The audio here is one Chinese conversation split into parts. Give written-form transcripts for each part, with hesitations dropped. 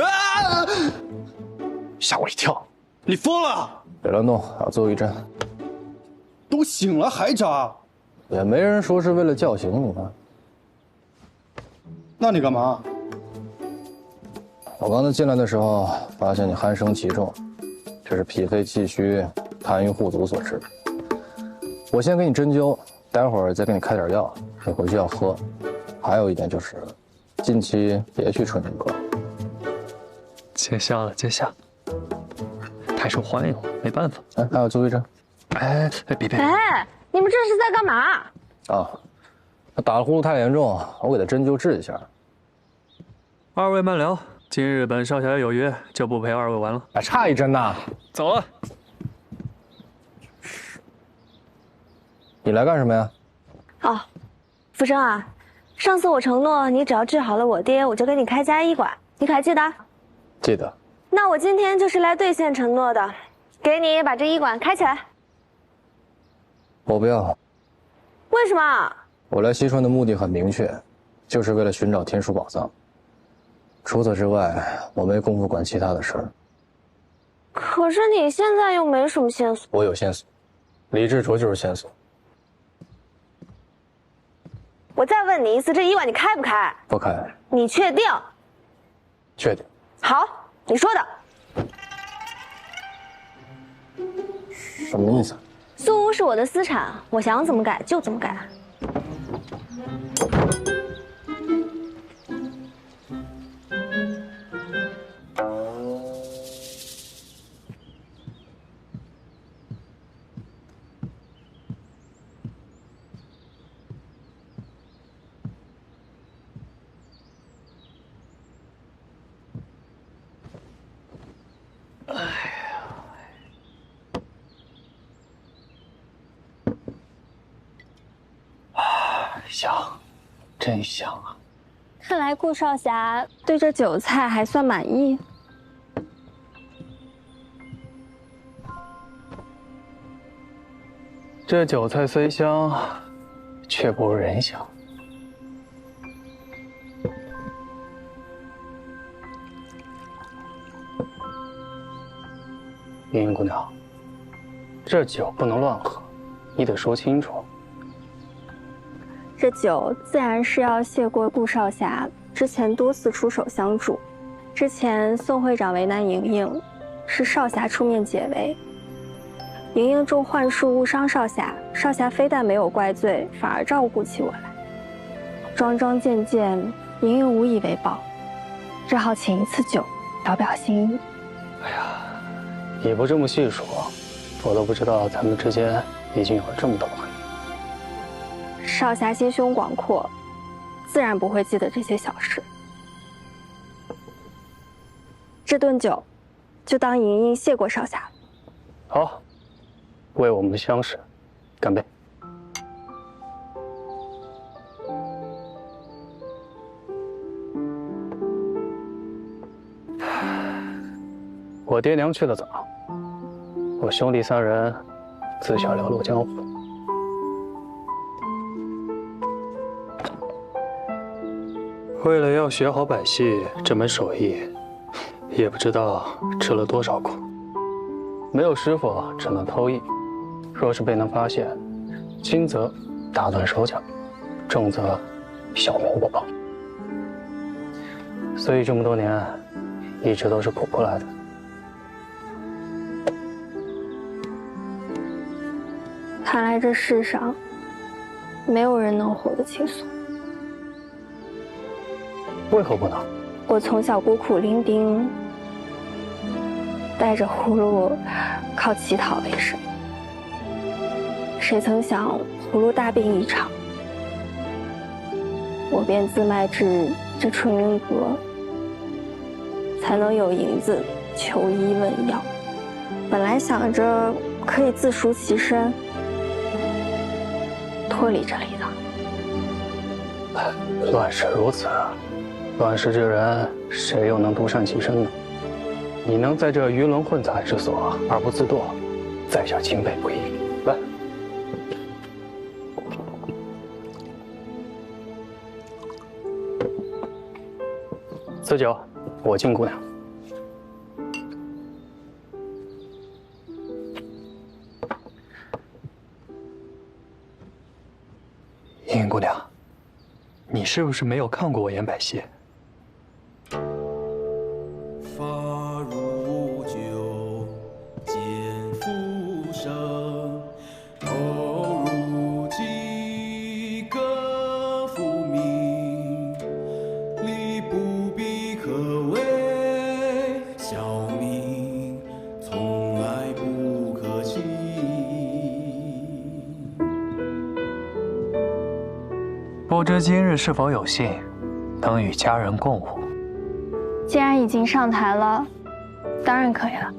啊！吓我一跳！你疯了？别乱动，还有最后一针。都醒了还扎？也没人说是为了叫醒你呢。那你干嘛？我刚才进来的时候，发现你鼾声极重，这是脾肺气虚、痰瘀护足所致。我先给你针灸，待会儿再给你开点药，你回去要喝。还有一点就是，近期别去春天阁。见笑了，见笑。太受欢迎了，没办法。哎，还有最后一针。哎，别！哎，你们这是在干嘛？啊，他打了呼噜太严重，我给他针灸治一下。二位慢聊，今日本少侠有约，就不陪二位玩了。还差一针呢。走了。你来干什么呀？哦，福生啊，上次我承诺你只要治好了我爹，我就给你开家医馆，你可还记得？记得。那我今天就是来兑现承诺的，给你把这医馆开起来。我不要。为什么？我来西川的目的很明确，就是为了寻找天书宝藏。除此之外，我没工夫管其他的事儿。可是你现在又没什么线索。我有线索，李志卓就是线索。我再问你一次，这医馆你开不开？不开。你确定？确定。好，你说的。什么意思？苏屋是我的私产，我想怎么改就怎么改。香，真香啊！看来顾少侠对这酒菜还算满意。这酒菜虽香，却不如人香。云云姑娘，这酒不能乱喝，你得说清楚。这酒自然是要谢过顾少侠之前多次出手相助。之前宋会长为难莹莹，是少侠出面解围。莹莹中幻术误伤少侠，少侠非但没有怪罪，反而照顾起我来。桩桩件件，莹莹无以为报，只好请一次酒，表表心意。哎呀，你不这么细说，我都不知道咱们之间已经有了这么多回忆。少侠心胸广阔，自然不会记得这些小事。这顿酒，就当莹莹谢过少侠。好，为我们的相识，干杯！我爹娘去得早，我兄弟三人自小流落江湖。为了要学好百戏这门手艺，也不知道吃了多少苦。没有师傅，只能偷艺。若是被人发现，轻则打断手脚，重则小命不保。所以这么多年，一直都是苦过来的。看来这世上，没有人能活得轻松。为何不能？我从小孤苦伶仃，带着葫芦，靠乞讨为生。谁曾想葫芦大病一场，我便自卖至这春云阁，才能有银子求医问药。本来想着可以自赎其身，脱离这里的。乱世如此，乱世之人，谁又能独善其身呢？你能在这鱼龙混杂之所而不自堕，在下钦佩不已。来，此酒我敬姑娘。莹莹姑娘，你是不是没有看过我演百戏？发如酒，见浮生，投入几个浮名，礼不必可畏，小民从来不可欺。不知今日是否有幸，能与家人共舞？既然已经上台了，当然可以了。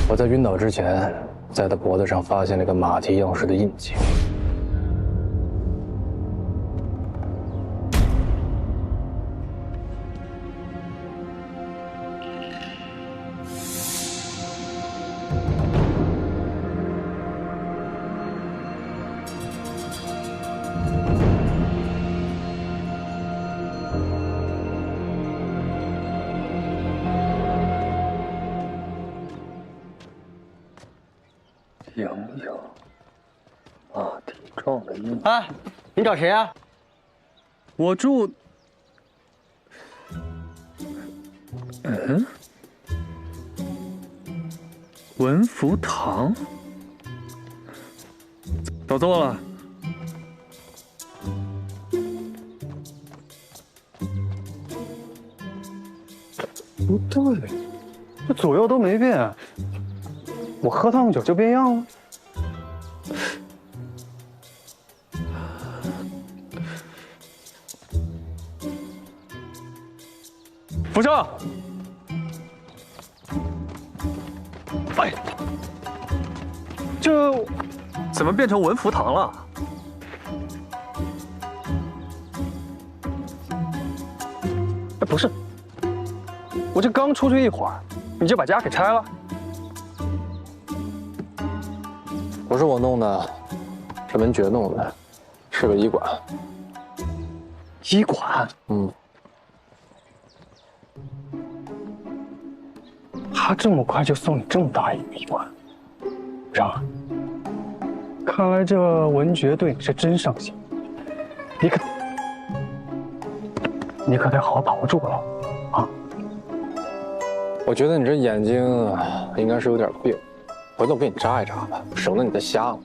我在晕倒之前，在他脖子上发现了个马蹄样式的印记。莹莹，马蹄状的印。哎，你找谁啊？我住……文福堂。找错了。不对，这左右都没变。我喝烫酒就变样了？福生，哎，这怎么变成文福堂了？哎，不是，我这刚出去一会儿，你就把家给拆了。不是我弄的，是文觉弄的，是个医馆。医馆？嗯。他这么快就送你这么大一个医馆，让，看来这文觉对你是真上心，你可得好好把握住了啊！我觉得你这眼睛应该是有点病。回头我给你扎一扎吧，省得你再瞎了。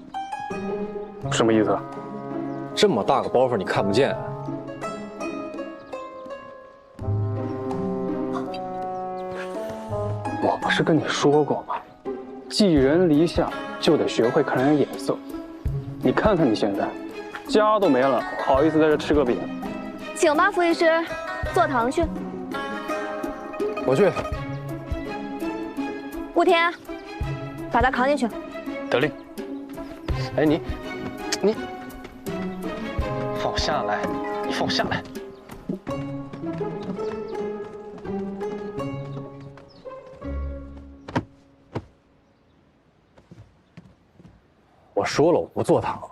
什么意思？这么大个包袱你看不见？不是跟你说过吗？寄人篱下就得学会看人眼色。你看看你现在，家都没了，好意思在这吃个饼？请吧，傅医师，坐堂去。我去。顾天，把他扛进去。得令。哎，你放我下来，你放我下来。我说了，我不坐堂。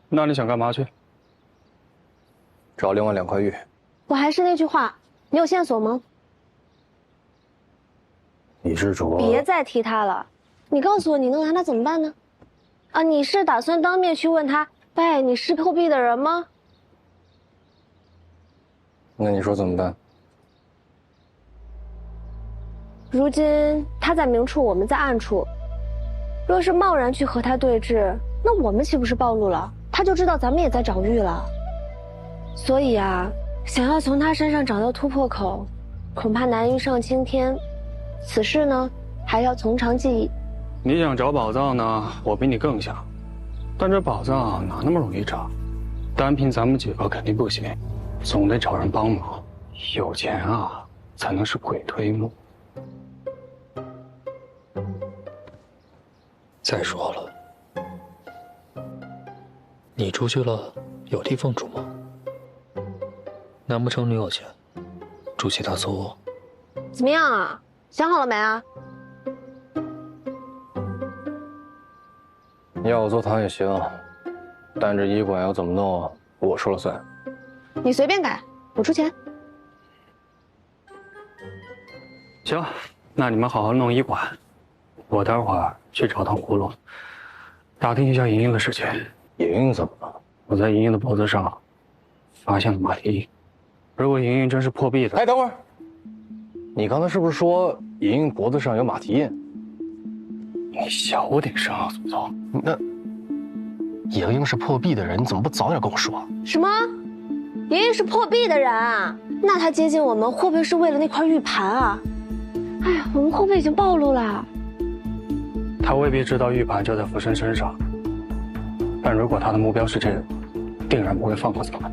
那你想干嘛去？找另外2块玉。我还是那句话，你有线索吗？李志卓，别再提他了。你告诉我，你能拿他怎么办呢？啊，你是打算当面去问他，喂，你是破壁的人吗？那你说怎么办？如今他在明处，我们在暗处。若是贸然去和他对峙，那我们岂不是暴露了？他就知道咱们也在找玉了。所以啊，想要从他身上找到突破口，恐怕难于上青天。此事呢，还要从长计议。你想找宝藏呢，我比你更想。但这宝藏哪那么容易找？单凭咱们几个肯定不行，总得找人帮忙。有钱啊，才能是鬼推磨。再说了，你出去了有地方住吗？难不成你有钱，住其他租屋？怎么样啊？想好了没啊？你要我坐堂也行，但这医馆要怎么弄，我说了算。你随便改，我出钱。行，那你们好好弄医馆，我待会儿去找趟葫芦，打听一下莹莹的事情。莹莹怎么了？我在莹莹的脖子上发现了马蹄印，如果莹莹真是破壁的……哎，等会儿，你刚才是不是说莹莹脖子上有马蹄印？你小点声啊，祖宗！那莹莹是破壁的人，你怎么不早点跟我说？什么？莹莹是破壁的人啊？那她接近我们，会不会是为了那块玉盘啊？哎呀，我们会不会已经暴露了？他未必知道玉盘就在福生身上，但如果他的目标是这人，定然不会放过咱们。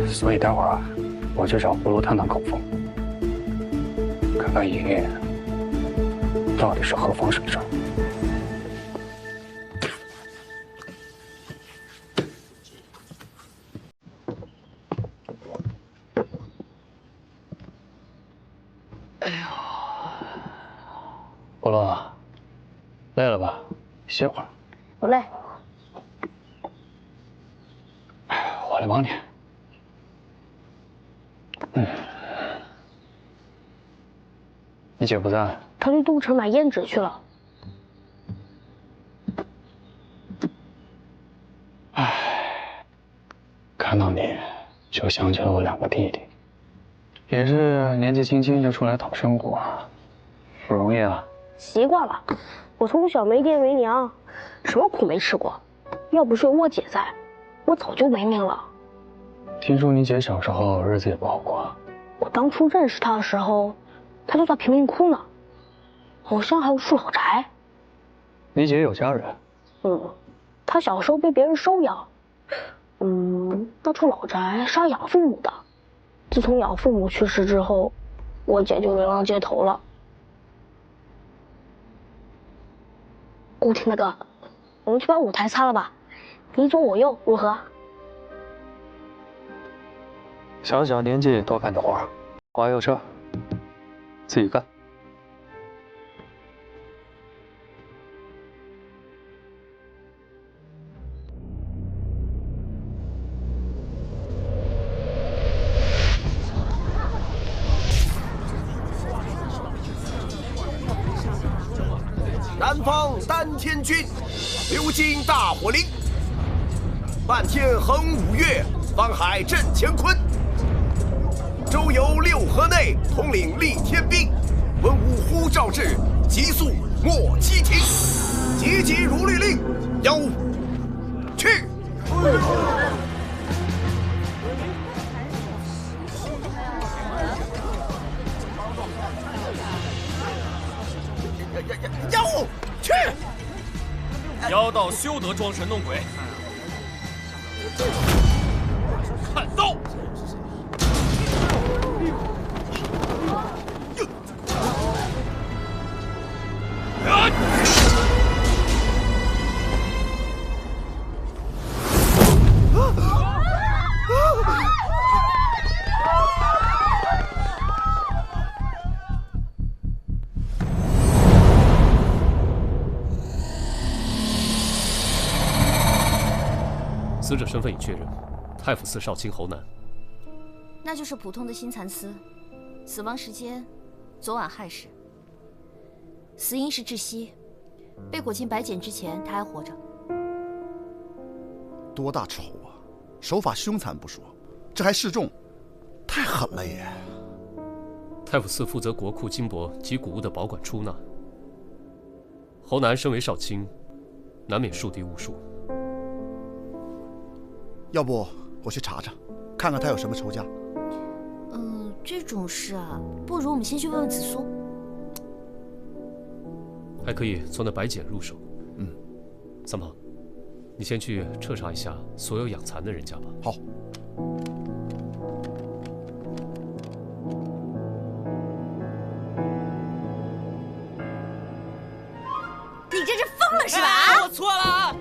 所以待会儿啊，我去找葫芦探探口风，看看莹莹到底是何方神圣。葫芦，累了吧？歇会儿。不累。我来帮你。你姐不在？她去都城买胭脂去了。看到你，就想起了我2个弟弟，也是年纪轻轻就出来讨生活，不容易啊。习惯了，我从小没爹没娘，什么苦没吃过。要不是有我姐在，我早就没命了。听说你姐小时候日子也不好过。我当初认识她的时候，她就在贫民窟呢，好像还有住老宅。你姐有家人？她小时候被别人收养，那处老宅是她养父母的。自从养父母去世之后，我姐就流浪街头了。顾听那个，我们去把舞台擦了吧，你左我右如何？小小年纪多干点活，花有车，自己干。南方丹天军，流经大火岭，半天横5岳，方海镇乾坤。周游6河内，统领立天兵。文武呼召至，急速莫欺停。急急如律令，有去。妖道休得装神弄鬼！看刀！死者身份已确认，太府寺少卿侯南。那就是普通的新蚕丝，死亡时间昨晚亥时，死因是窒息，被裹进白茧之前他还活着。多大仇啊！手法凶残不说，这还示众，太狠了也。太府寺负责国库金帛及古物的保管出纳，侯南身为少卿，难免树敌无数。要不我去查查，看看他有什么仇家。这种事啊，不如我们先去问问紫苏。还可以从那白茧入手。三胖，你先去彻查一下所有养蚕的人家吧。好。你这是疯了是吧？我错了！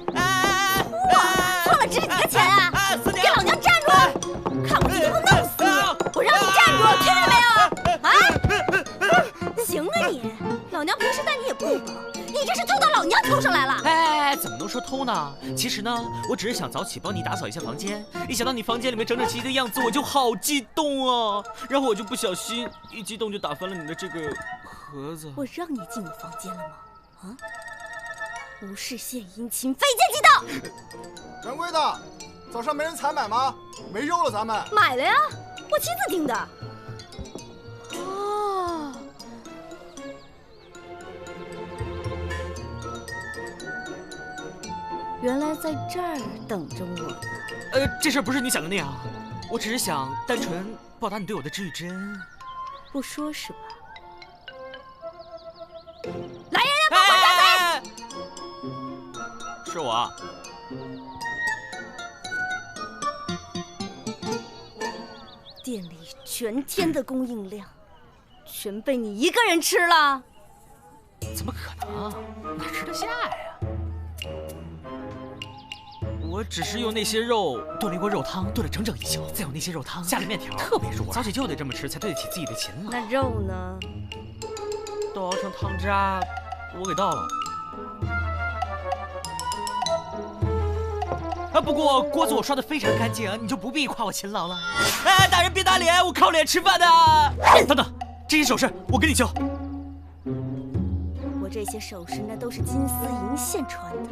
错了值你个钱啊！你给老娘站住！看我今天不弄死你！我让你站住，听见没有？啊！行啊你，老娘平时待你也不薄，你这是偷到老娘头上来了！哎，怎么能说偷呢？其实呢，我只是想早起帮你打扫一下房间，一想到你房间里面整整齐齐的样子，我就好激动啊！然后我就不小心一激动就打翻了你的这个盒子。我让你进我房间了吗？啊！无事献殷勤，非奸即盗。掌柜的，早上没人采买吗？没肉了，咱们买了呀，我亲自订的。哦，原来在这儿等着我呢。这事儿不是你想的那样，我只是想单纯报答你对我的知遇之恩。不说是吧？来人，帮我抓贼！是我。店里全天的供应量，全被你一个人吃了？怎么可能？哪吃得下呀？我只是用那些肉炖了一锅肉汤，炖了整整一宿，再用那些肉汤下了面条，特别入味。早起就得这么吃，才对得起自己的勤劳。那肉呢？都熬成汤渣，我给倒了。不过锅子我刷得非常干净，你就不必夸我勤劳了。哎，大人别打脸，我靠脸吃饭的。等等，这些首饰我给你修。我这些首饰那都是金丝银线穿的，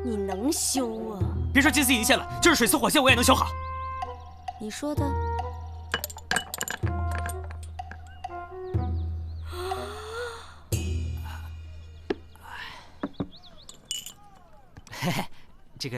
你能修啊？别说金丝银线了，就是水丝火线我也能修好。你说的？嘿嘿，这个。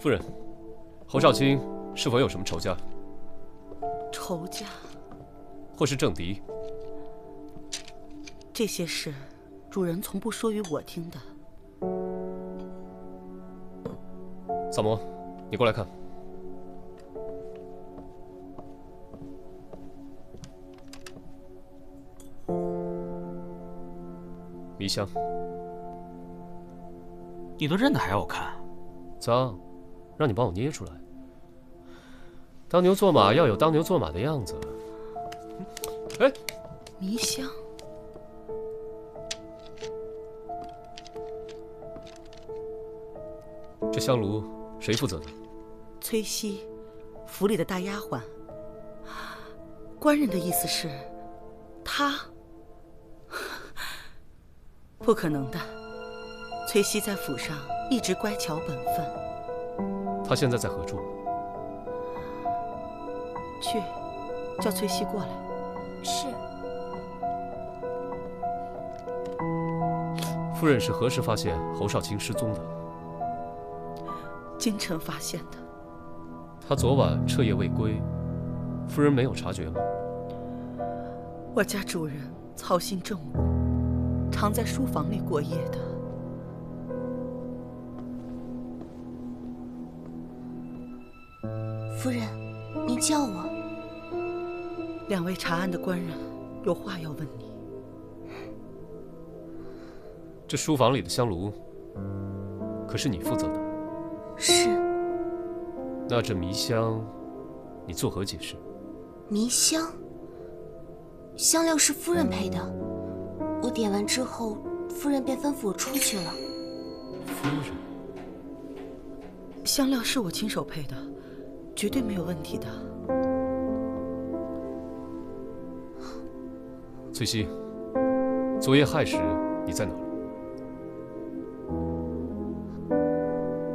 夫人，侯少卿是否有什么仇家？仇家，或是政敌？这些事，主人从不说与我听的。萨摩，你过来看。迷香，你都认得还要我看？脏，让你帮我捏出来。当牛做马要有当牛做马的样子。哎，迷香，这香炉谁负责的？崔西，府里的大丫鬟。官人的意思是，她。不可能的，崔西在府上一直乖巧本分。他现在在何处？去，叫崔西过来。是。夫人是何时发现侯少卿失踪的？今晨发现的。他昨晚彻夜未归，夫人没有察觉吗？我家主人操心政务，常在书房里过夜的。夫人，您叫我。两位查案的官人有话要问你。这书房里的香炉，可是你负责的？是。那这迷香，你作何解释？迷香，香料是夫人配的，我点完之后，夫人便吩咐我出去了。夫人，香料是我亲手配的，绝对没有问题的。翠西，昨夜亥时你在哪儿？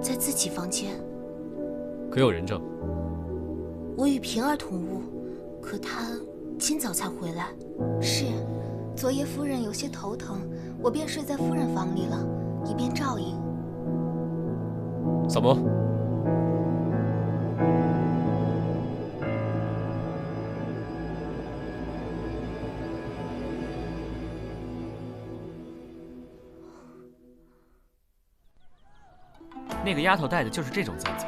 在自己房间。可有人证？我与平儿同屋，可她今早才回来。是，昨夜夫人有些头疼，我便睡在夫人房里了，以便照应。萨摩，那个丫头戴的就是这种簪子，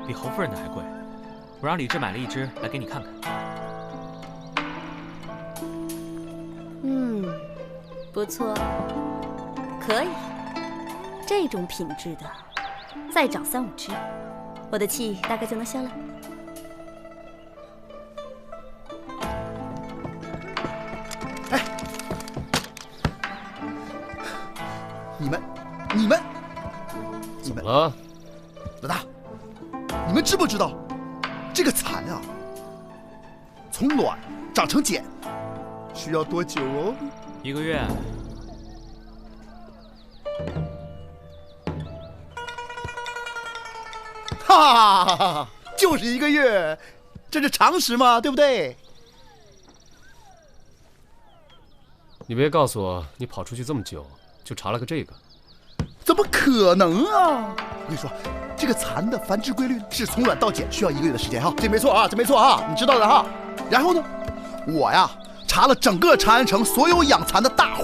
比侯夫人的还贵。我让李治买了一只来给你看看。不错，可以。这种品质的，再找3、5只，我的气大概就能消了。你们，怎么了？老大，你们知不知道，这个蚕啊，从卵长成茧需要多久哦？1个月。哈哈哈！就是1个月，这是常识嘛，对不对？你别告诉我，你跑出去这么久，就查了个这个？怎么可能啊！我跟你说，这个蚕的繁殖规律是从卵到茧需要1个月的时间哈，这没错啊，这没错啊，你知道的哈。然后呢，我呀查了整个长安城所有养蚕的大户，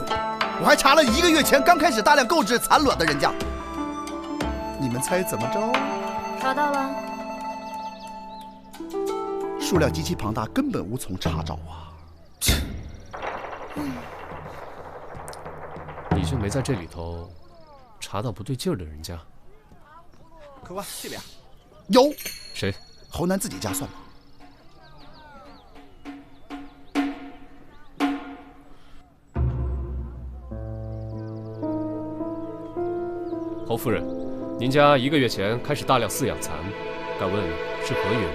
我还查了1个月前刚开始大量购置蚕卵的人家。你们猜怎么着？查到了。数量极其庞大，根本无从查找啊！你就没在这里头查到不对劲儿的人家？客官这边有谁？侯南自己家算吗？侯夫人，您家1个月前开始大量饲养蚕，敢问是何原因？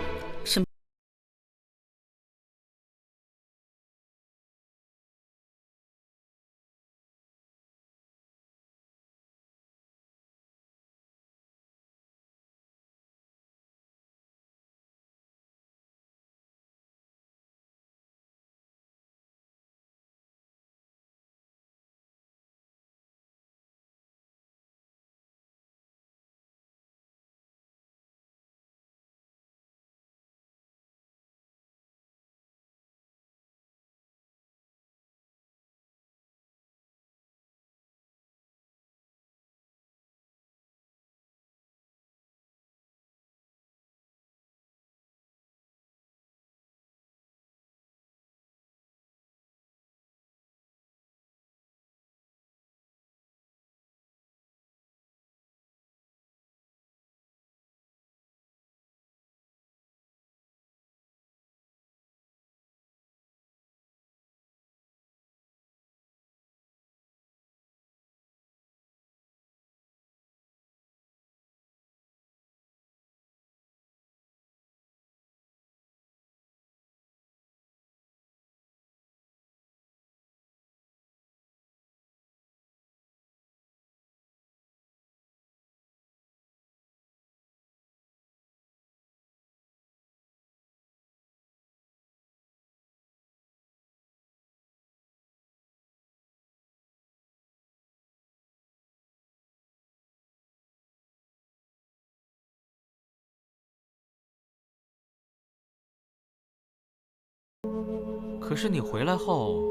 可是你回来后，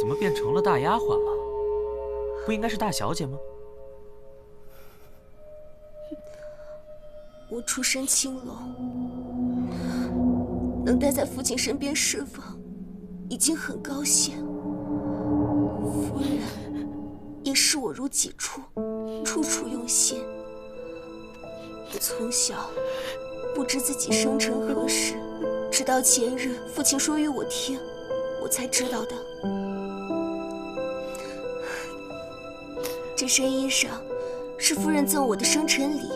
怎么变成了大丫鬟了？不应该是大小姐吗？我出身青楼，能待在父亲身边侍奉，已经很高兴。夫人也视我如己出，处处用心。从小不知自己生辰何时，直到前日父亲说与我听，我才知道的。这身衣裳是夫人赠我的生辰礼，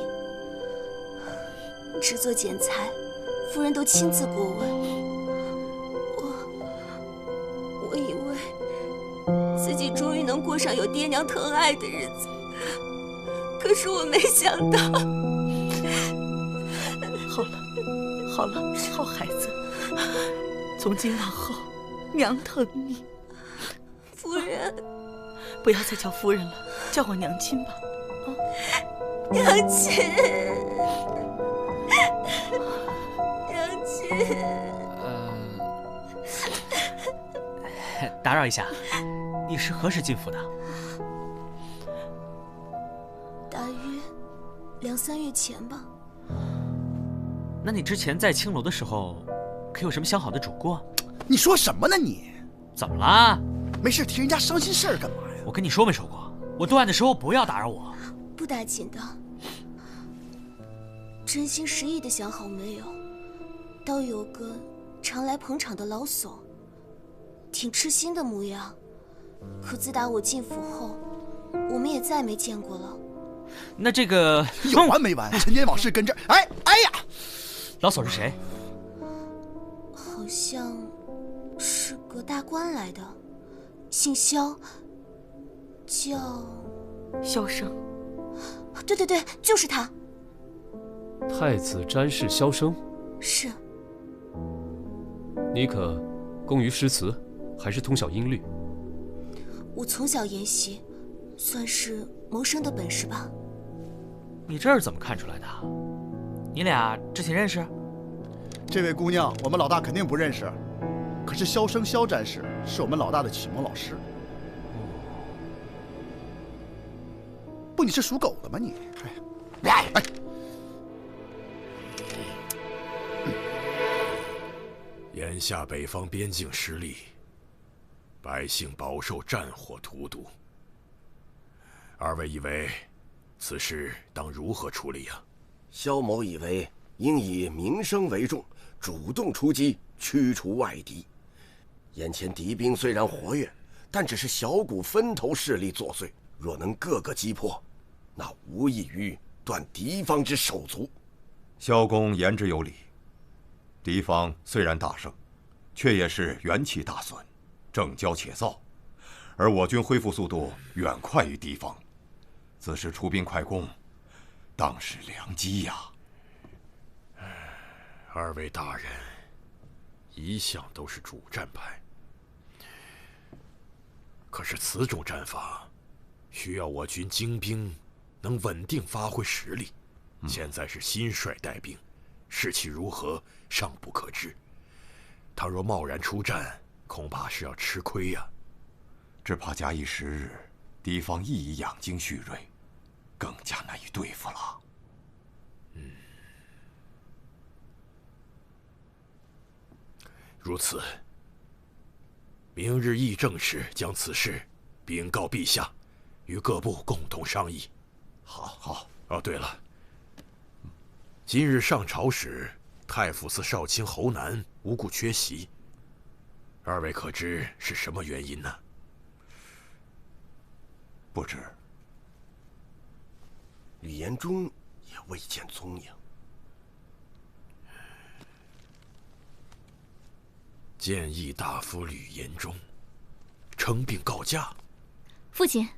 制作剪裁，夫人都亲自过问。我以为自己终于能过上有爹娘疼爱的日子，可是我没想到。好了，好孩子，从今往后，娘疼你。夫人，不要再叫夫人了，叫我娘亲吧。娘亲，娘亲。打扰一下，你是何时进府的？大约2、3月前吧。那你之前在青楼的时候，可有什么相好的主顾？你说什么呢你？怎么啦？没事提人家伤心事儿干嘛呀？我跟你说没说过，我断案的时候不要打扰我。不打紧的，真心实意的想好没有？倒有个常来捧场的老叟，挺痴心的模样。可自打我进府后，我们也再没见过了。那这个有完没完？陈年往事跟这儿，哎呀！老叟是谁？好像是个大官来的，姓萧，叫萧生。对，就是他。太子詹事萧生。是。你可工于诗词，还是通晓音律？我从小研习，算是谋生的本事吧。你这是怎么看出来的？你俩之前认识？这位姑娘，我们老大肯定不认识。可是萧生萧战士是我们老大的启蒙老师。不，你是属狗的吗你？哎，眼下北方边境失利，百姓饱受战火荼毒。二位以为此事当如何处理呀？萧某以为应以民生为重，主动出击，驱除外敌。眼前敌兵虽然活跃，但只是小股分头势力作祟。若能个个击破，那无异于断敌方之手足。萧公言之有理。敌方虽然大胜，却也是元气大损，正骄且躁，而我军恢复速度远快于敌方。此时出兵快攻，当是良机呀！二位大人一向都是主战派，可是此种战法需要我军精兵能稳定发挥实力。现在是新帅带兵，士气如何尚不可知。倘若贸然出战，恐怕是要吃亏呀。只怕假以时日，敌方亦已养精蓄锐，更加难以对付了。如此，明日议政时将此事禀告陛下，与各部共同商议。好。哦，对了，今日上朝时，太傅寺少卿侯南无故缺席，二位可知是什么原因呢？不知。吕延忠也未见踪影。谏议大夫吕延忠称病告假。父亲，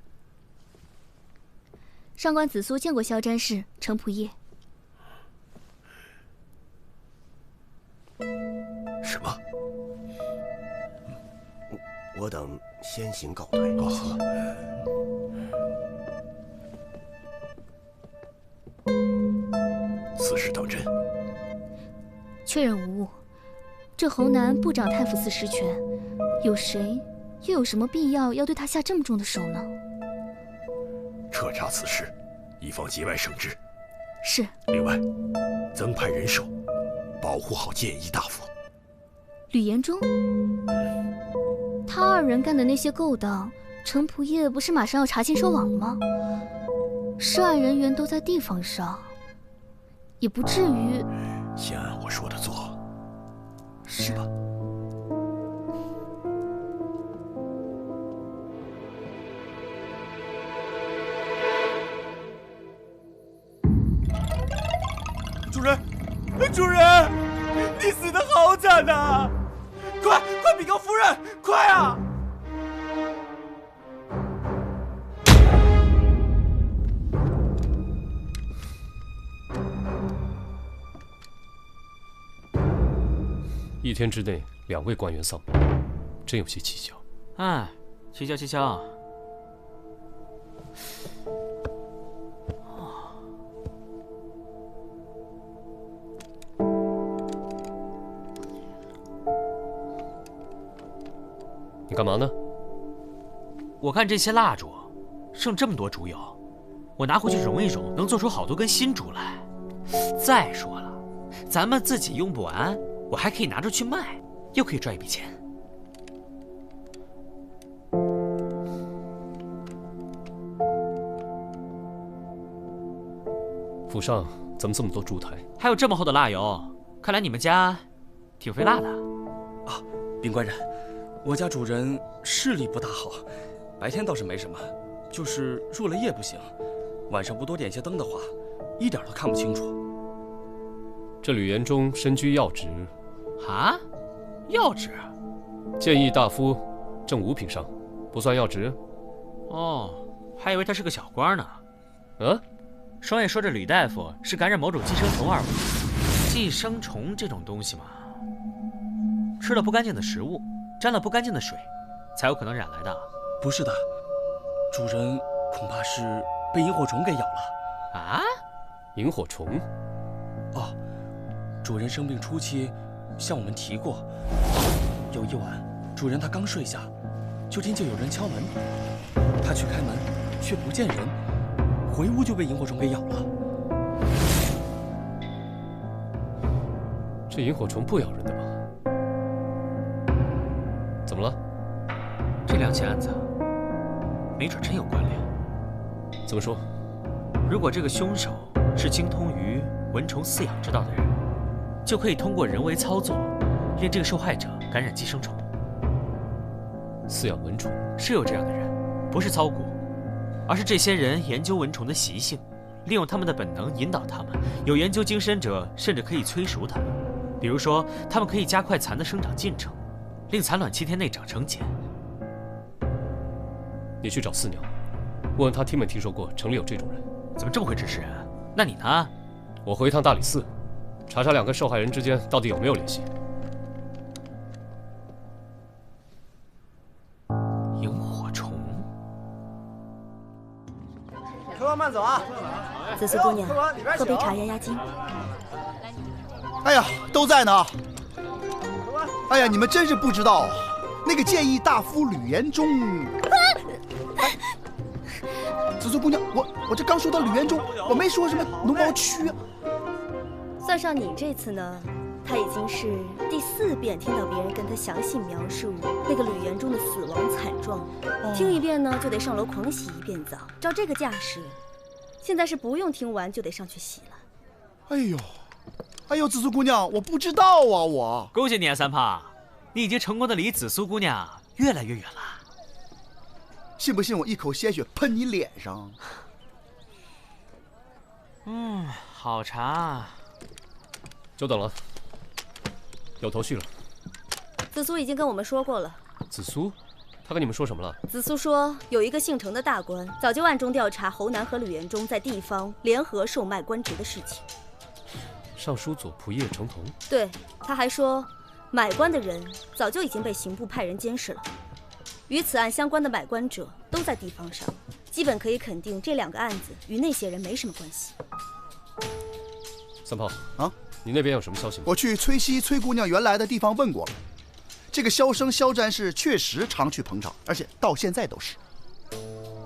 上官子苏见过萧詹事、程仆夜。什么？我等先行告退。此事当真？确认无误。这侯南不掌太府寺实权，有谁又有什么必要要对他下这么重的手呢？彻查此事，以防节外生枝。是。另外，增派人手，保护好谏议大夫。吕延忠，他二人干的那些勾当，程仆夜不是马上要查清收网了吗？涉案人员都在地方上，也不至于。先按我说的做。是吧？主人，主人，你死得好惨呐！快禀告夫人，快啊！1天之内2位官员丧命，真有些蹊跷。哎，蹊跷蹊跷。你干嘛呢？我看这些蜡烛，剩这么多烛油，我拿回去熔一熔，能做出好多根新烛来。再说了，咱们自己用不完，我还可以拿出去卖，又可以赚一笔钱。府上怎么这么多烛台？还有这么厚的蜡油，看来你们家挺费蜡的。啊，禀官人，我家主人视力不大好，白天倒是没什么，就是入了夜不行，晚上不多点些灯的话，一点都看不清楚。这吕延忠身居要职，啊？要职？谏议大夫，正5品上，不算要职。哦，还以为他是个小官呢。啊？双爷说这吕大夫是感染某种寄生虫而亡。寄生虫这种东西嘛，吃了不干净的食物，沾了不干净的水，才有可能染来的。不是的，主人恐怕是被萤火虫给咬了。啊？萤火虫？哦，主人生病初期向我们提过，有一晚主人他刚睡下，就听见有人敲门，他去开门却不见人，回屋就被萤火虫给咬了。这萤火虫不咬人的吧？怎么了？这2起案子没准真有关联。怎么说？如果这个凶手是精通于蚊虫饲养之道的人，就可以通过人为操作，令这个受害者感染寄生虫。饲养蚊虫是有这样的人，不是操蛊，而是这些人研究蚊虫的习性，利用他们的本能引导他们。有研究精深者甚至可以催熟他们，比如说他们可以加快蚕的生长进程，令蚕卵7天内长成茧。你去找四娘，问问她听没听说过城里有这种人。怎么这么会指使人？那你呢？我回一趟大理寺，查查2个受害人之间到底有没有联系。萤火虫。客官慢走啊！紫苏姑娘，喝杯茶压压惊。哎呀，都在呢。哎呀，你们真是不知道，那个谏议大夫吕延忠。紫苏姑娘，我这刚说到吕延忠，我没说什么龙毛区啊。算上你这次呢，他已经是第4遍听到别人跟他详细描述那个吕延忠的死亡惨状，听一遍呢就得上楼狂洗1遍澡。照这个架势，现在是不用听完就得上去洗了。哎呦，紫苏姑娘，我不知道啊，我恭喜你啊，三胖，你已经成功的离紫苏姑娘越来越远了。信不信我一口鲜血喷你脸上？好茶。久等了，有头绪了。紫苏已经跟我们说过了。紫苏，他跟你们说什么了？紫苏说，有一个姓程的大官早就暗中调查侯南和吕延忠在地方联合售卖官职的事情。尚书左仆射程同。对，他还说，买官的人早就已经被刑部派人监视了。与此案相关的买官者都在地方上，基本可以肯定这2个案子与那些人没什么关系。三炮啊，你那边有什么消息吗？我去崔西崔姑娘原来的地方问过了，这个萧生萧战士确实常去捧场，而且到现在都是。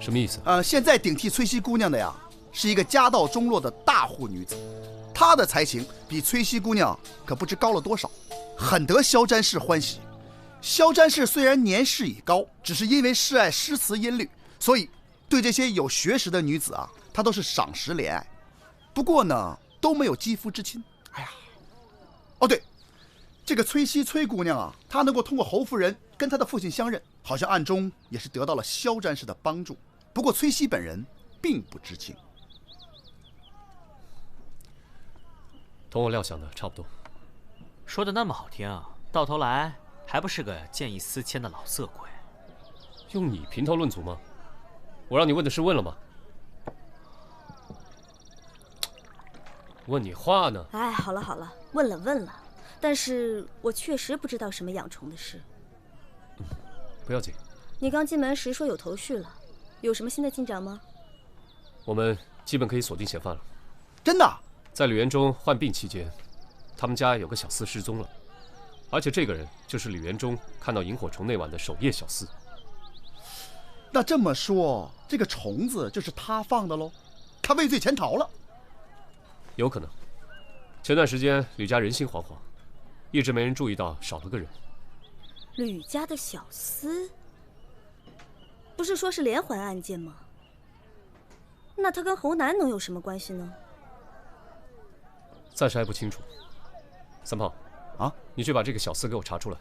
什么意思？现在顶替崔西姑娘的呀，是一个家道中落的大户女子，她的才情比崔西姑娘可不知高了多少，很得萧战士欢喜。萧战士虽然年事已高，只是因为嗜爱诗词音律，所以对这些有学识的女子啊，他都是赏识怜爱。不过呢，都没有肌肤之亲。哎呀，哦对，这个崔西崔姑娘啊，她能够通过侯夫人跟她的父亲相认，好像暗中也是得到了萧战士的帮助。不过崔西本人并不知情。同我料想的差不多。说的那么好听啊，到头来还不是个见异思迁的老色鬼。用你评头论足吗？我让你问的是问了吗？问你话呢？哎，好了好了，问了，但是我确实不知道什么养虫的事。不要紧。你刚进门时说有头绪了，有什么新的进展吗？我们基本可以锁定嫌犯了。真的？在吕元忠患病期间，他们家有个小厮失踪了，而且这个人就是吕元忠看到萤火虫那晚的守夜小厮。那这么说，这个虫子就是他放的喽？他畏罪潜逃了？有可能。前段时间吕家人心惶惶，一直没人注意到少了个人。吕家的小厮，不是说是连环案件吗？那他跟侯南能有什么关系呢？暂时还不清楚。三炮，啊，你去把这个小厮给我查出来。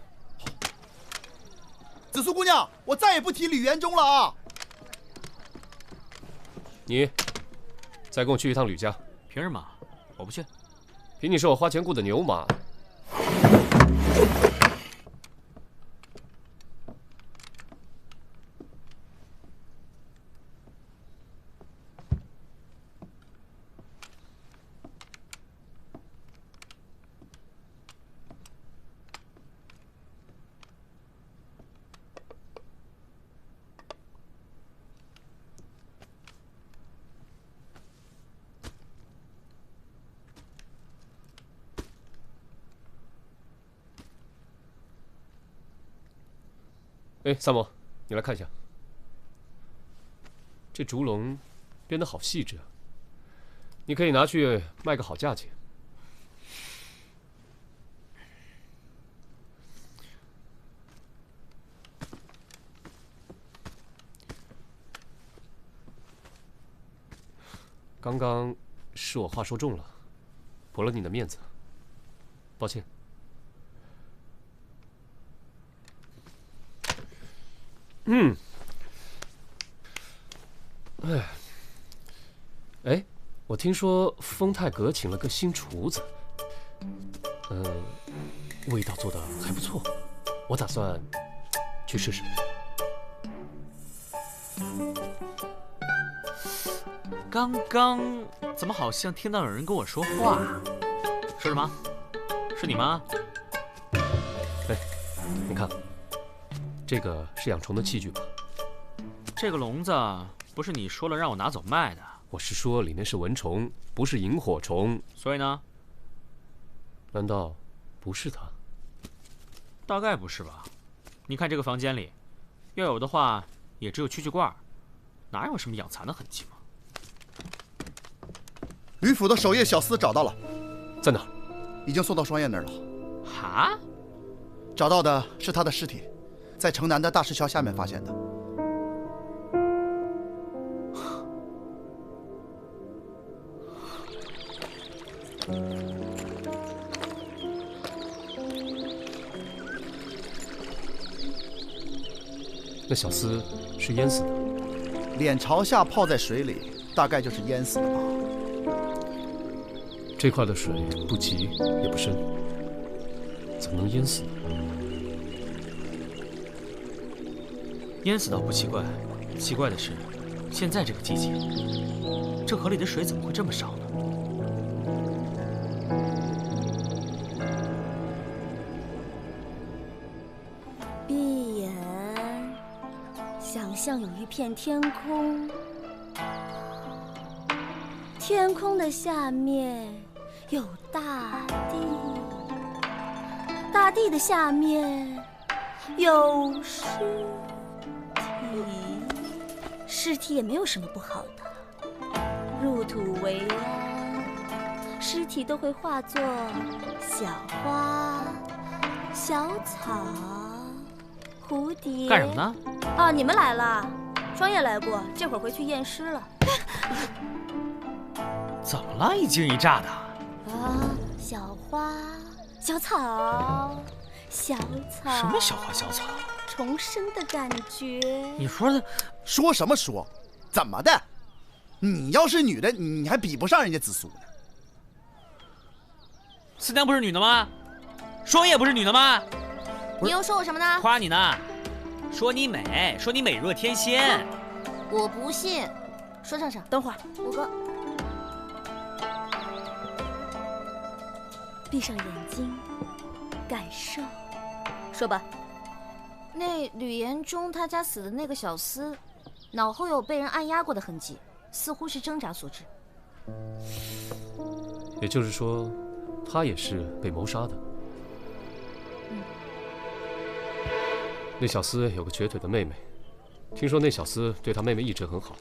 紫苏姑娘，我再也不提吕元忠了啊！你再跟我去一趟吕家。凭什么？我不去。凭你是我花钱雇的牛马。哎，三毛，你来看一下，这竹笼编得好细致啊，你可以拿去卖个好价钱。刚刚是我话说重了，驳了你的面子，抱歉。哎，我听说丰泰阁请了个新厨子，味道做得还不错，我打算去试试。刚刚怎么好像听到有人跟我说话？说什么？是你吗？哎，你看，这个是养虫的器具吧？这个笼子不是你说了让我拿走卖的？我是说里面是蚊虫，不是萤火虫。所以呢？难道不是它？大概不是吧？你看这个房间里，要有的话也只有蛐蛐罐，哪有什么养蚕的痕迹吗？吕府的守夜小厮找到了，在哪？已经送到双燕那儿了。哈？找到的是他的尸体，在城南的大石桥下面发现的。那小厮是淹死的，脸朝下泡在水里，大概就是淹死的吧。这块的水不急也不深，怎么能淹死呢？淹死倒不奇怪，奇怪的是，现在这个季节，这河里的水怎么会这么少呢？闭眼，想象有一片天空，天空的下面有大地，大地的下面有尸体，尸体也没有什么不好的。入土为安，尸体都会化作小花、小草、蝴蝶。干什么呢？哦，你们来了，双叶来过，这会儿回去验尸了。怎么了？一惊一乍的。啊，小花、小草、小草。什么小花小草？重生的感觉。你说的说什么说？怎么的？你要是女的，你还比不上人家紫苏呢。四娘不是女的吗？双叶不是女的吗？你又说我什么呢？夸你呢，说你美，说你美若天仙。我不信。说上上，等会儿，五哥，闭上眼睛，感受。说吧。那吕延忠他家死的那个小厮，脑后有被人按压过的痕迹，似乎是挣扎所致。也就是说，他也是被谋杀的。那小厮有个瘸腿的妹妹，听说那小厮对他妹妹一直很好，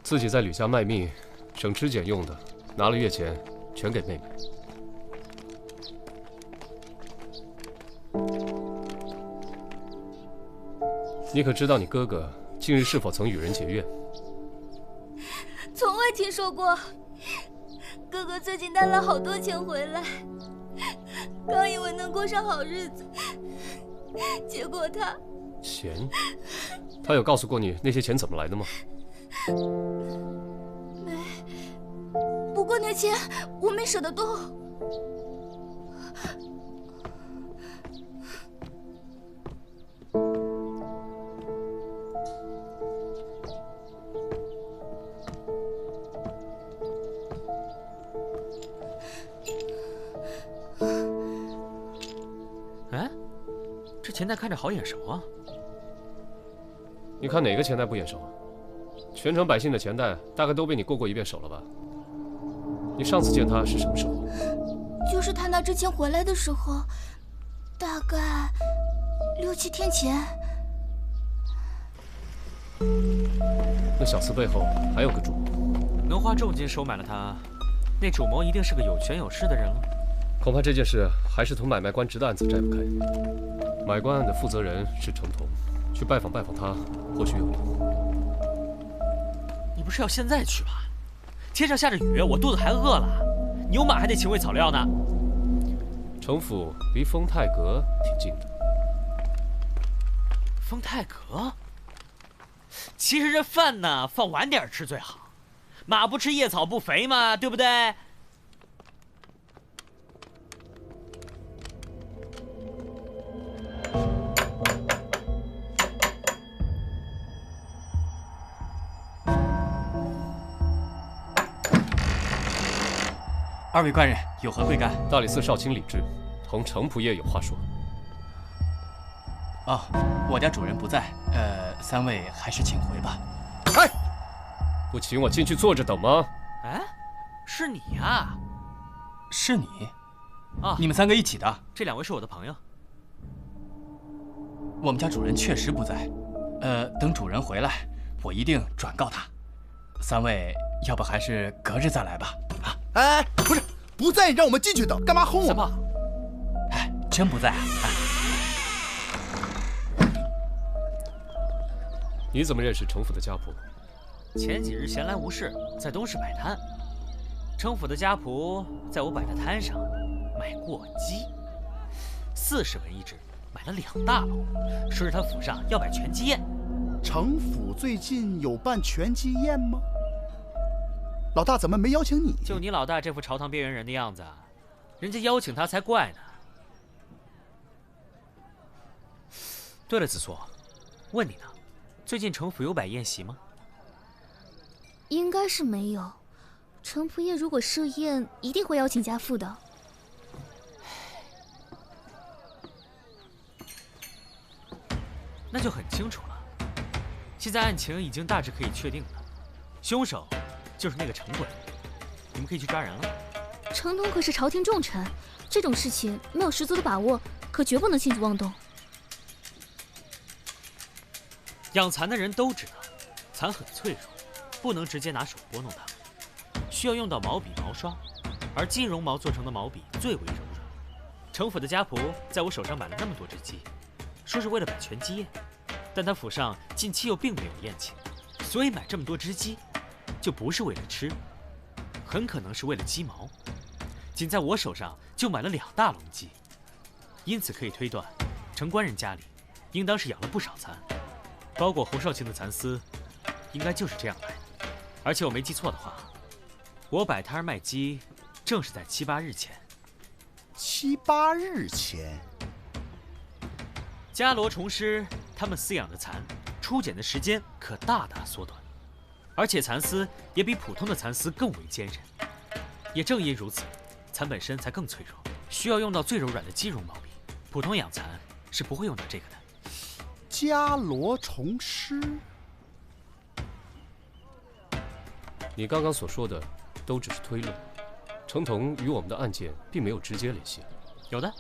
自己在吕家卖命，省吃俭用的拿了月钱，全给妹妹。你可知道你哥哥近日是否曾与人结怨？从未听说过。哥哥最近带了好多钱回来，刚以为能过上好日子，结果他……钱？他有告诉过你那些钱怎么来的吗？没。不过那钱我没舍得动。哎，这钱袋看着好眼熟啊！你看哪个钱袋不眼熟？全城百姓的钱袋大概都被你过一遍手了吧？你上次见他是什么时候？就是他拿之前回来的时候，大概6、7天前。那小厮背后还有个主谋，能花重金收买了他，那主谋一定是个有权有势的人了。恐怕这件事还是同买卖官职的案子摘不开。买官案的负责人是程同，去拜访他，或许有用。你不是要现在去吧？天上下着雨，我肚子还饿了，牛马还得请喂草料呢。程府离丰泰阁挺近的。丰泰阁？其实这饭呢，放晚点吃最好。马不吃夜草不肥嘛，对不对？二位官人有何贵干？大理寺少卿李治，同程仆爷有话说。哦，我家主人不在，三位还是请回吧。哎，不请我进去坐着等吗？哎，是你呀？是你？啊，你们三个一起的？这2位是我的朋友。我们家主人确实不在，等主人回来，我一定转告他。三位，要不还是隔日再来吧？啊，哎，不是，不在你让我们进去等，干嘛轰我们？哎，真不在啊！你怎么认识程府的家仆？前几日闲来无事，在东市摆摊，程府的家仆在我摆的摊上买过鸡，40文一只，买了2大篓，说是他府上要摆全鸡宴。程府最近有办全鸡宴吗？老大怎么没邀请你？就你老大这副朝堂边缘人的样子，人家邀请他才怪呢。对了，子苏，问你呢，最近程府有摆宴席吗？应该是没有。程仆爷如果设宴，一定会邀请家父的。那就很清楚了。现在案情已经大致可以确定了，凶手就是那个程鬼，你们可以去抓人了。程同可是朝廷重臣，这种事情没有十足的把握，可绝不能轻举妄动。养蚕的人都知道，蚕很脆弱，不能直接拿手拨弄它们，需要用到毛笔、毛刷，而金绒毛做成的毛笔最为柔软。程府的家仆在我手上买了那么多只鸡，说是为了摆全鸡宴，但他府上近期又并没有宴请，所以买这么多只鸡，就不是为了吃，很可能是为了鸡毛。仅在我手上就买了2大笼鸡，因此可以推断，程官人家里应当是养了不少蚕。包裹侯少卿的蚕丝，应该就是这样来的。而且我没记错的话，我摆摊卖鸡，正是在7、8日前。7、8日前，伽罗虫师他们饲养的蚕，出茧的时间可大大缩短，而且蚕丝也比普通的蚕丝更为坚韧。也正因如此，蚕本身才更脆弱，需要用到最柔软的鸡绒毛笔。普通养蚕是不会用到这个的。伽罗虫师，你刚刚所说的都只是推论，程同与我们的案件并没有直接联系。有的，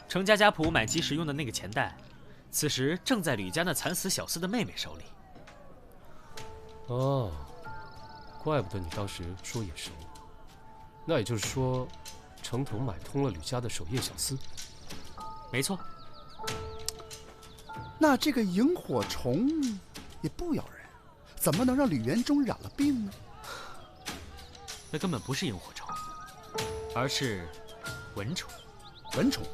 程家家仆买鸡时用的那个钱袋，此时正在吕家那惨死小厮的妹妹手里。哦，怪不得你当时说眼熟。那也就是说，程同买通了吕家的守夜小厮。没错。那这个萤火虫也不咬人，怎么能让吕元忠染了病呢？那根本不是萤火虫，而是蚊虫。蚊虫？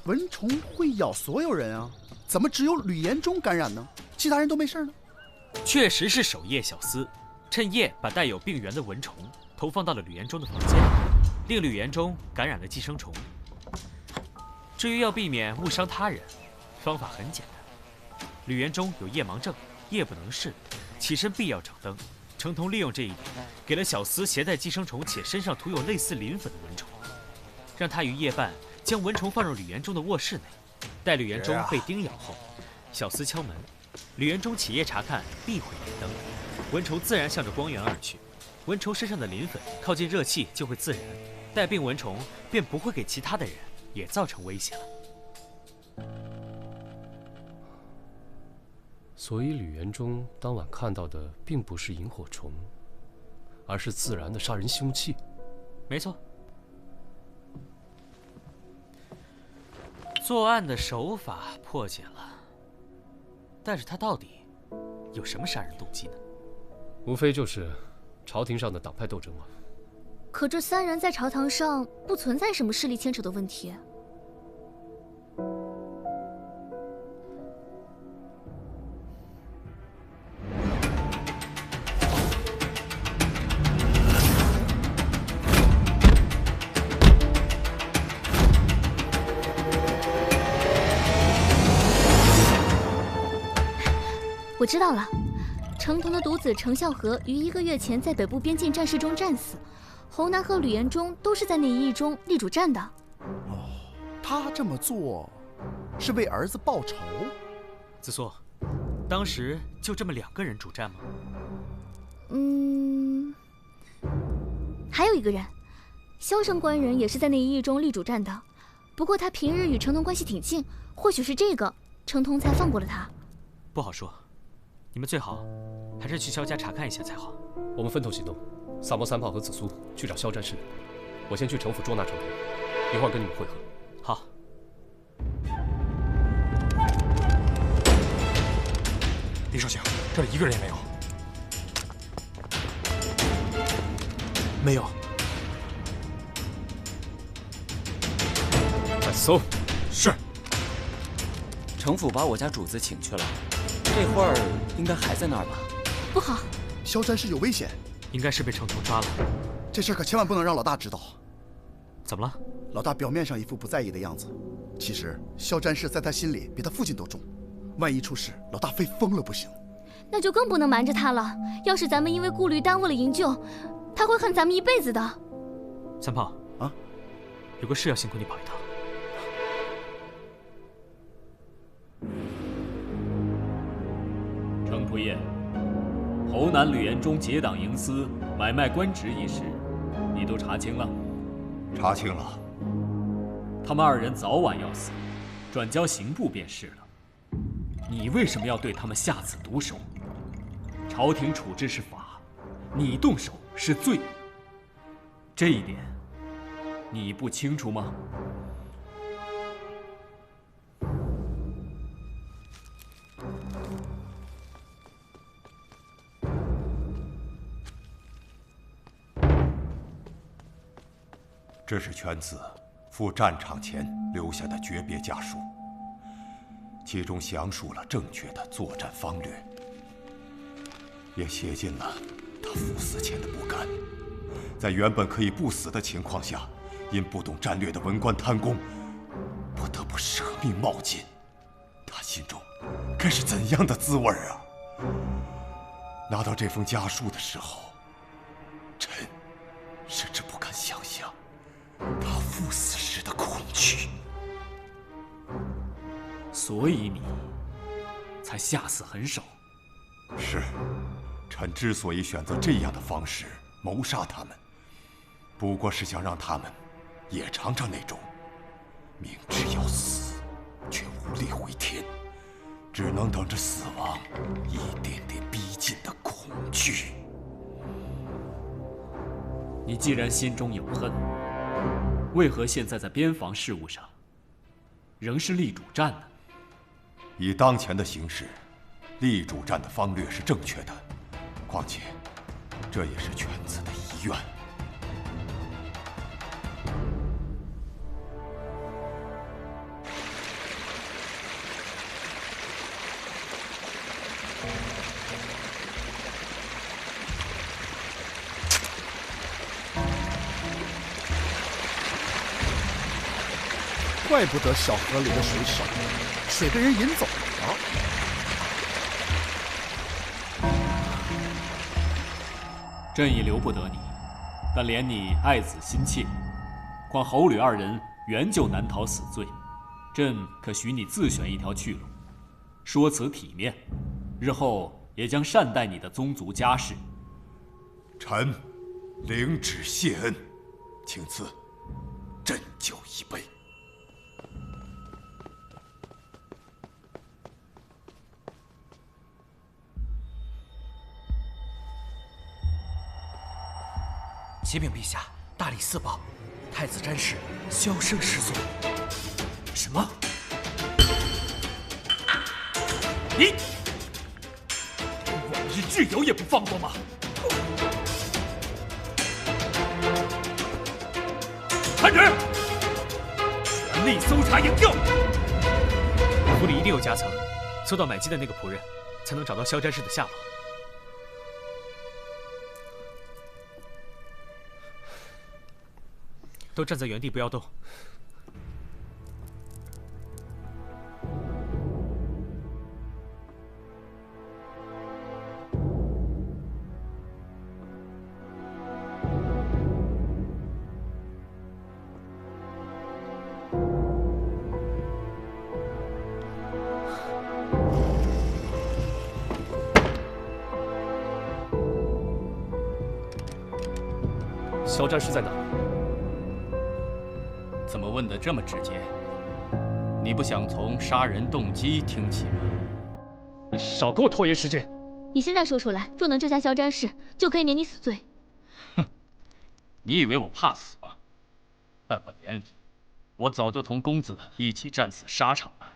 蚊虫会咬所有人啊，怎么只有吕延忠感染呢？其他人都没事呢？确实是守夜小厮，趁夜把带有病源的蚊虫投放到了吕延忠的房间，令吕延忠感染了寄生虫。至于要避免误伤他人，方法很简单。吕延忠有夜盲症，夜不能视，起身必要掌灯。程同利用这一点，给了小厮携带寄生虫且身上涂有类似磷粉的蚊虫，让他于夜半将蚊虫放入吕延忠的卧室内。待吕延忠被叮咬后，小厮敲门，吕延忠起夜查看，必会点灯，蚊虫自然向着光源而去。蚊虫身上的磷粉靠近热气就会自燃，带病蚊虫便不会给其他的人也造成威胁了。所以吕元忠当晚看到的并不是萤火虫，而是自燃的杀人凶器。没错。作案的手法破解了，但是他到底有什么杀人动机呢？无非就是朝廷上的党派斗争嘛。可这3人在朝堂上不存在什么势力牵扯的问题。我知道了，程同的独子程孝和于1个月前在北部边境战事中战死，侯南和吕延忠都是在那一役中立主战的。哦，他这么做是为儿子报仇？子素，当时就这么2个人主战吗？还有一个人，萧生官人也是在那一役中立主战的，不过他平日与程同关系挺近，或许是这个程同才放过了他。不好说。你们最好还是去萧家查看一下才好。我们分头行动，萨摩3炮和紫苏去找萧战士，我先去城府捉拿程同，一会儿跟你们会合。好。李少卿，这里1个人也没有。没有。快搜！是。城府把我家主子请去了。这会儿应该还在那儿吧？不好，萧战士有危险，应该是被程同抓了。这事可千万不能让老大知道。怎么了？老大表面上一副不在意的样子，其实萧战士在他心里比他父亲都重。万一出事，老大非疯了不行。那就更不能瞒着他了。要是咱们因为顾虑耽误了营救，他会恨咱们一辈子的。3炮啊，有个事要辛苦你跑一趟。程仆射，侯南吕延忠结党营私、买卖官职一事，你都查清了？查清了。他们2人早晚要死，转交刑部便是了。你为什么要对他们下此毒手？朝廷处置是法，你动手是罪。这一点，你不清楚吗？这是犬子赴战场前留下的诀别家书，其中详述了正确的作战方略，也写进了他赴死前的不甘。在原本可以不死的情况下，因不懂战略的文官贪功，不得不舍命冒进。他心中该是怎样的滋味啊！拿到这封家书的时候，臣甚至不敢想象他赴死时的恐惧。所以你才下死狠手。是，臣之所以选择这样的方式谋杀他们，不过是想让他们也尝尝那种明知要死却无力回天，只能等着死亡一点点逼近的恐惧。你既然心中有恨，为何现在在边防事务上仍是立主战呢？以当前的形势，立主战的方略是正确的，况且这也是犬子的遗愿。怪不得小河里的水少，水被人引走了。朕已留不得你，但怜你爱子心切，况侯吕2人原就难逃死罪，朕可许你自选一条去路，说辞体面，日后也将善待你的宗族家事。臣领旨谢恩，请赐鸩酒一杯。启禀陛下，大理寺报，太子詹事销声失踪。什么？你往日挚友也不放过吗？传旨，全力搜查营救。府里一定有夹层，搜到买鸡的那个仆人，才能找到萧詹事的下落。都站在原地，不要动。萧战士在哪？怎么问得这么直接？你不想从杀人动机听起吗？你少给我拖延时间！你现在说出来，若能救下萧詹事，就可以免你死罪。哼，你以为我怕死吗？半不年，我早就同公子一起战死沙场了。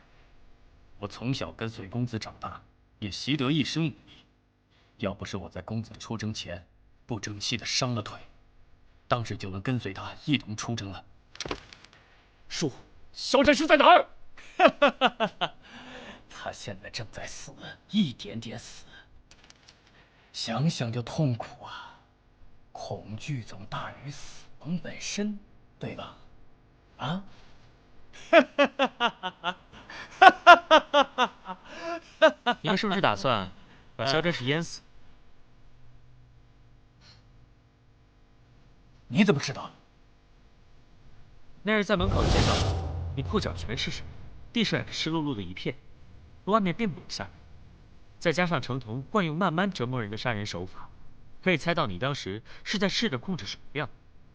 我从小跟随公子长大，也习得一身武艺。要不是我在公子出征前不争气的伤了腿，当时就能跟随他一同出征了。说，萧战士在哪儿？他现在正在死，一点点死，想想就痛苦啊！恐惧总大于死亡本身，对吧？啊？你们是不是打算把萧战士淹死？你怎么知道？那日在门口见到你裤脚全是水，地上也是湿漉漉的一片，外面并不有下人，再加上程同惯用慢慢折磨人的杀人手法，可以猜到你当时是在试着控制水量，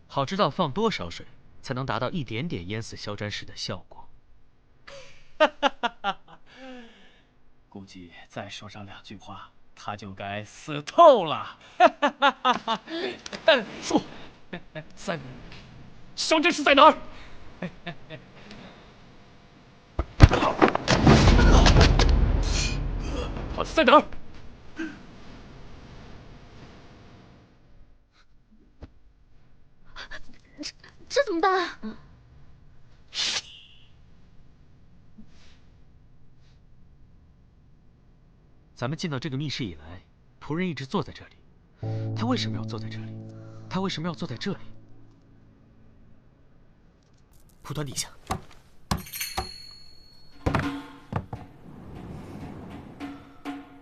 好知道放多少水才能达到一点点淹死肖战士的效果。估计再说上2句话，他就该死透了。说，肖战士在哪儿？在哪儿？这怎么办啊？咱们进到这个密室以来，仆人一直坐在这里。他为什么要坐在这里？他为什么要坐在这里？蒲团底下。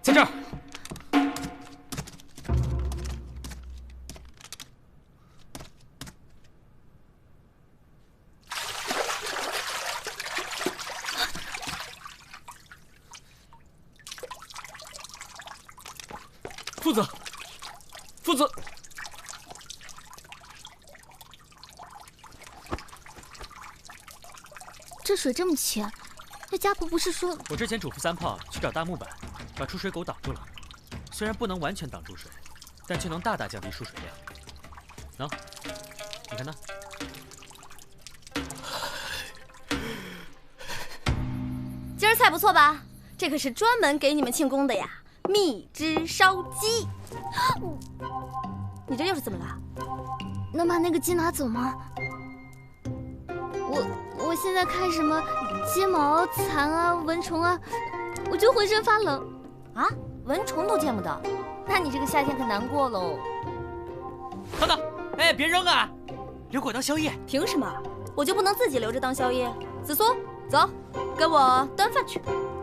在这儿。夫子，这水这么浅，那家婆不是说……我之前嘱咐三炮去找大木板，把出水口挡住了。虽然不能完全挡住水，但却能大大降低输水量。喏，你看那。今儿菜不错吧？这可是专门给你们庆功的呀，蜜汁烧鸡。你这又是怎么了？能把那个鸡拿走吗？我现在看什么睫毛、蚕啊、蚊虫啊，我就浑身发冷。啊，蚊虫都见不到，那你这个夏天可难过喽。等等，哎，别扔啊，留给我当宵夜。凭什么？我就不能自己留着当宵夜？紫苏，走，跟我端饭去。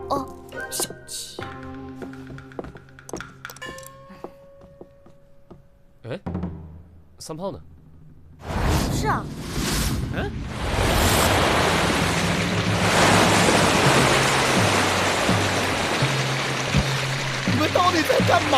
哦，小气。哎，三炮呢？是啊。嗯。你们到底在干嘛？